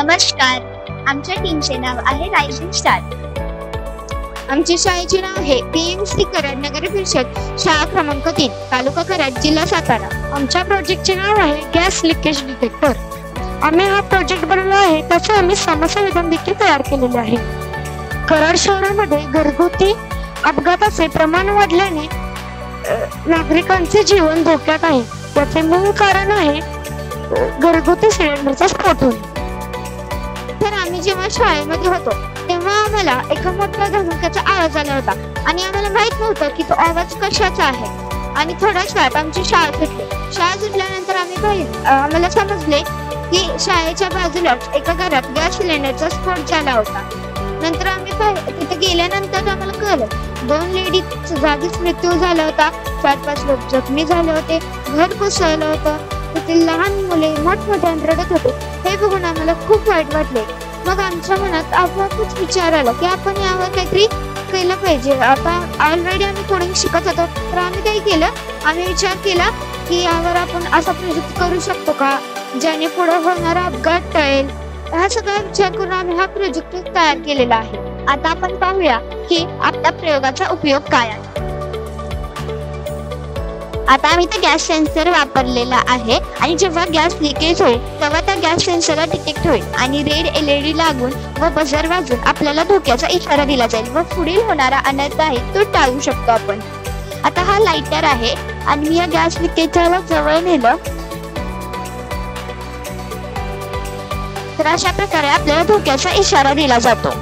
नमस्कार, आमच्या टीमचे नाव आहे रायझिंग स्टार। आमच्या शाळेचे नाव आहे PMC कराड नगर परिषद शाळा क्रमांक 3 तालुका कराड जिल्हा सातारा। आमच्या प्रोजेक्टचे नाव आहे गॅस लिकेज डिटेक्टर। आम्ही हा प्रोजेक्ट बनवला आहे, त्याचे आम्ही समस्या विधान देखील तयार केलेले आहे। कराड शहरामध्ये घरगुती अपघाताचे प्रमाण वाढल्याने नागरिकांचे जीवन धोक्यात आहे। त्याचे मूळ कारण आहे घरगुती सिलेंडरचा स्फोट होणे। तर आम्ही जेव्हा शाळेमध्ये होतो तेव्हा आम्हाला एका मोठ्या धमाक्याचा आवाज आला होता आणि आम्हाला माहित नव्हतं की तो आवाज कशाचा आहे। आणि थोड्याच वेळात आमची शाळा सुटली। शाळा सुटल्यानंतर आम्हाला समजले की शाळेच्या बाजूलाच एका घरात गॅस सिलेंडरचा स्फोट झाला होता। नंतर आम्ही तिथे गेल्यानंतर आम्हाला कळलं 2 लेडीज जागीच मृत्यू झाला होता, 4-5 लोक जखमी झाले होते, घर कोसळलं होतं, तेथील लहान मुले मोठमोठ्याने रडत होते। हे बघून आम्हाला खूप वाईट वाटले। मग आमच्या मनात आपोआपच विचार आला की आपण यावर काहीतरी केलं पाहिजे। आता ऑलरेडी आम्ही कोडिंग शिकत होतो, तर आम्ही काय केलं, आम्ही विचार केला की यावर आपण असा प्रोजेक्ट करू शकतो का ज्याने पुढे होणारा अपघात टळेल। हा सगळा विचार करून आम्ही हा प्रोजेक्ट तयार केलेला आहे। आता आपण पाहूया की आपल्या प्रयोगाचा उपयोग काय आहे। आता आम्ही इथे गॅस सेन्सर वापरलेला आहे आणि जेव्हा गॅस लिकेज होईल तेव्हा त्या गॅस सेन्सरला डिटेक्ट होईल आणि रेड LED लागून व बझर वाजून आपल्याला धोक्याचा इशारा दिला जाईल व पुढील होणारा अनर्थ आहे तो टाळू शकतो आपण। आता हा लाइटर आहे आणि मी या गॅस लिकेजला जवळ नेलं तर अशा प्रकारे आपल्याला धोक्याचा इशारा दिला जातो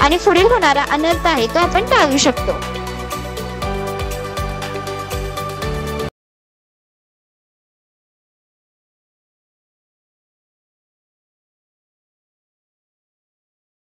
आणि पुढील होणारा अनर्थ आहे तो आपण टाळू शकतो।